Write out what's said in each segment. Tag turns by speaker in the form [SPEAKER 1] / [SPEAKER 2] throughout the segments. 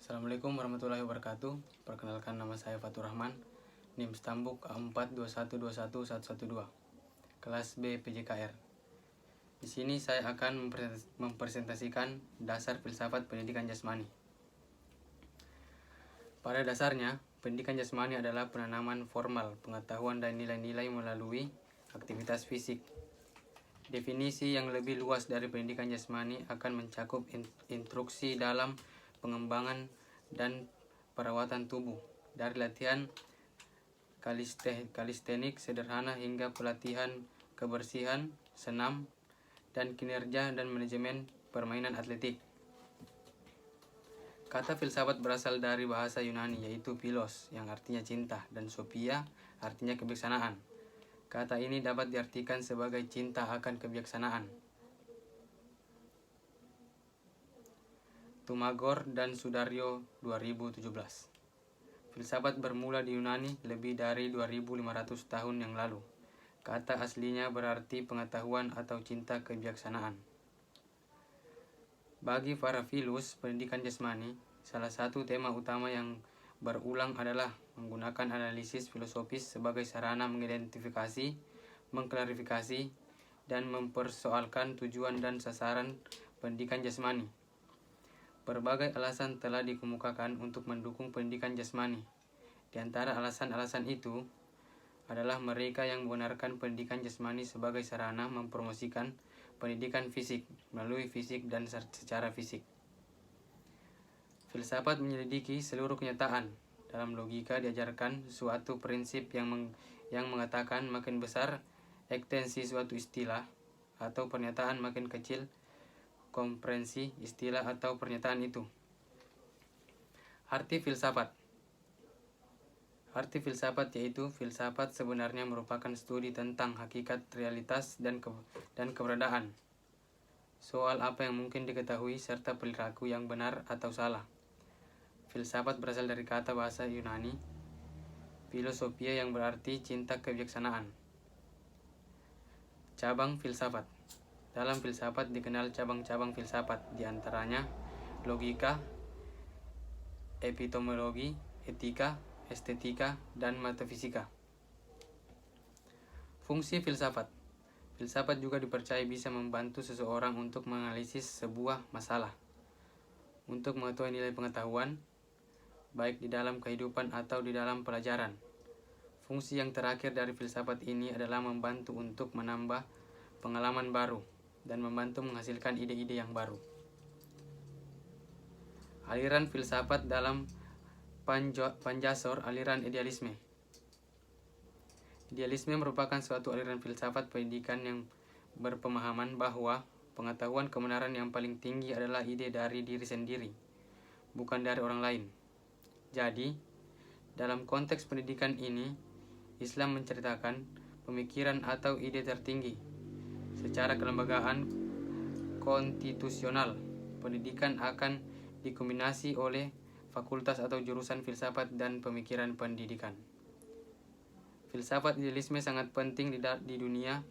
[SPEAKER 1] Assalamualaikum warahmatullahi wabarakatuh. Perkenalkan, nama saya Fatur Rahman, NIM Stambuk A421211112, kelas B PJKR. Di sini saya akan mempresentasikan dasar filsafat pendidikan jasmani. Pada dasarnya, pendidikan jasmani adalah penanaman formal pengetahuan dan nilai-nilai melalui aktivitas fisik. Definisi yang lebih luas dari pendidikan jasmani akan mencakup instruksi dalam pengembangan dan perawatan tubuh, dari latihan kalistenik sederhana hingga pelatihan kebersihan, senam, dan kinerja dan manajemen permainan atletik. Kata filsafat berasal dari bahasa Yunani, yaitu philos yang artinya cinta dan sophia artinya kebijaksanaan. Kata ini dapat diartikan sebagai cinta akan kebijaksanaan. Tumagor dan Sudaryo 2017. Filsafat bermula di Yunani lebih dari 2500 tahun yang lalu. Kata aslinya berarti pengetahuan atau cinta kebijaksanaan. Bagi para filus pendidikan jasmani, salah satu tema utama yang berulang adalah menggunakan analisis filosofis sebagai sarana mengidentifikasi, mengklarifikasi, dan mempersoalkan tujuan dan sasaran pendidikan jasmani. Berbagai alasan telah dikemukakan untuk mendukung pendidikan jasmani. Di antara alasan-alasan itu adalah mereka yang membenarkan pendidikan jasmani sebagai sarana mempromosikan pendidikan fisik melalui fisik dan secara fisik. Filsafat menyelidiki seluruh kenyataan. Dalam logika diajarkan suatu prinsip yang mengatakan makin besar ekstensi suatu istilah atau pernyataan, makin kecil komprensi istilah atau pernyataan itu. Arti filsafat. Arti filsafat yaitu filsafat sebenarnya merupakan studi tentang hakikat, realitas, dan keberadaan. Soal apa yang mungkin diketahui serta perilaku yang benar atau salah. Filsafat berasal dari kata bahasa Yunani philosophia yang berarti cinta kebijaksanaan. Cabang filsafat. Dalam filsafat dikenal cabang-cabang filsafat, diantaranya logika, epistemologi, etika, estetika, dan metafisika. Fungsi filsafat. Filsafat juga dipercaya bisa membantu seseorang untuk menganalisis sebuah masalah, untuk mengetahui nilai pengetahuan, baik di dalam kehidupan atau di dalam pelajaran. Fungsi yang terakhir dari filsafat ini adalah membantu untuk menambah pengalaman baru dan membantu menghasilkan ide-ide yang baru. Aliran filsafat dalam Panjasor, aliran idealisme. Idealisme merupakan suatu aliran filsafat pendidikan yang berpemahaman bahwa pengetahuan kebenaran yang paling tinggi adalah ide dari diri sendiri, bukan dari orang lain. Jadi, dalam konteks pendidikan ini, Islam menceritakan pemikiran atau ide tertinggi. Secara kelembagaan konstitusional, pendidikan akan dikombinasi oleh fakultas atau jurusan filsafat dan pemikiran pendidikan. Filsafat idealisme sangat penting di dunia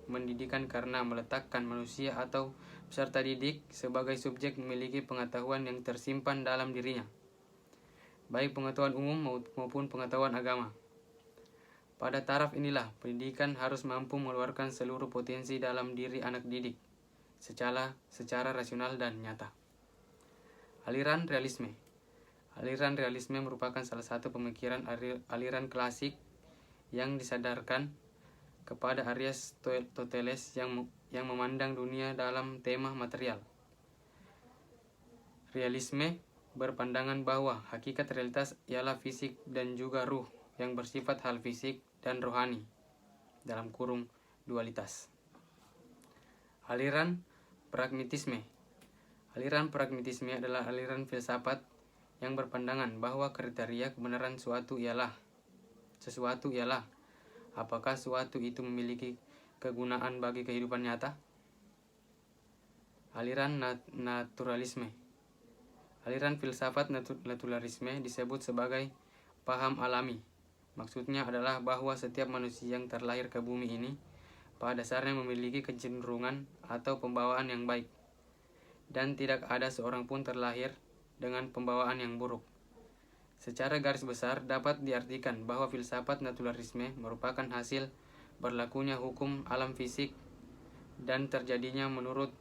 [SPEAKER 1] pendidikan karena meletakkan manusia atau peserta didik sebagai subjek memiliki pengetahuan yang tersimpan dalam dirinya, baik pengetahuan umum maupun pengetahuan agama. Pada taraf inilah, pendidikan harus mampu mengeluarkan seluruh potensi dalam diri anak didik secara rasional dan nyata. Aliran realisme. Aliran realisme merupakan salah satu pemikiran aliran klasik yang disadarkan kepada Aristoteles yang memandang dunia dalam tema material. Realisme berpandangan bahwa hakikat realitas ialah fisik dan juga ruh yang bersifat hal fisik dan rohani, dalam kurung dualitas. Aliran pragmatisme. Aliran pragmatisme adalah aliran filsafat yang berpandangan bahwa kriteria kebenaran sesuatu ialah apakah sesuatu itu memiliki kegunaan bagi kehidupan nyata. Aliran naturalisme. Aliran filsafat naturalisme disebut sebagai paham alami. Maksudnya adalah bahwa setiap manusia yang terlahir ke bumi ini pada dasarnya memiliki kecenderungan atau pembawaan yang baik, dan tidak ada seorang pun terlahir dengan pembawaan yang buruk. Secara garis besar dapat diartikan bahwa filsafat naturalisme merupakan hasil berlakunya hukum alam fisik dan terjadinya menurut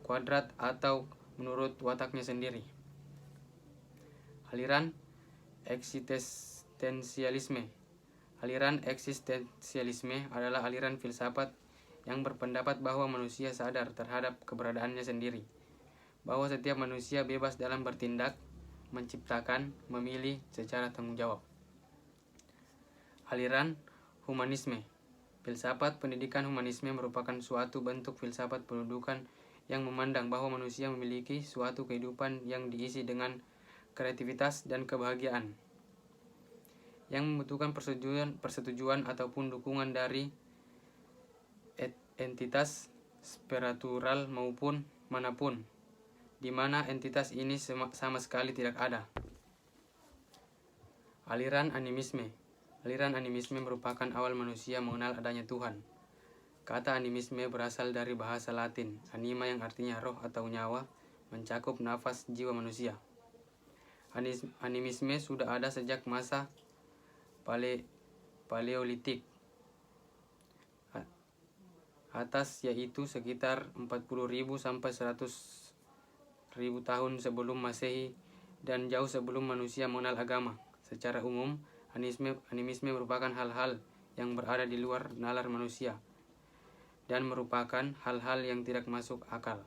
[SPEAKER 1] kuadrat atau menurut wataknya sendiri. Aliran eksistensialisme. Aliran eksistensialisme adalah aliran filsafat yang berpendapat bahwa manusia sadar terhadap keberadaannya sendiri, bahwa setiap manusia bebas dalam bertindak, menciptakan, memilih secara tanggung jawab. Aliran humanisme. Filsafat pendidikan humanisme merupakan suatu bentuk filsafat pendudukan yang memandang bahwa manusia memiliki suatu kehidupan yang diisi dengan kreativitas dan kebahagiaan, yang membutuhkan persetujuan ataupun dukungan dari entitas spiritual maupun manapun, di mana entitas ini sama sekali tidak ada. Aliran animisme. Aliran animisme merupakan awal manusia mengenal adanya Tuhan. Kata animisme berasal dari bahasa Latin, anima yang artinya roh atau nyawa, mencakup nafas jiwa manusia. Animisme sudah ada sejak masa Paleolitik atas, yaitu sekitar 40.000 sampai 100.000 tahun sebelum Masehi dan jauh sebelum manusia mengenal agama. Secara umum, animisme merupakan hal-hal yang berada di luar nalar manusia dan merupakan hal-hal yang tidak masuk akal.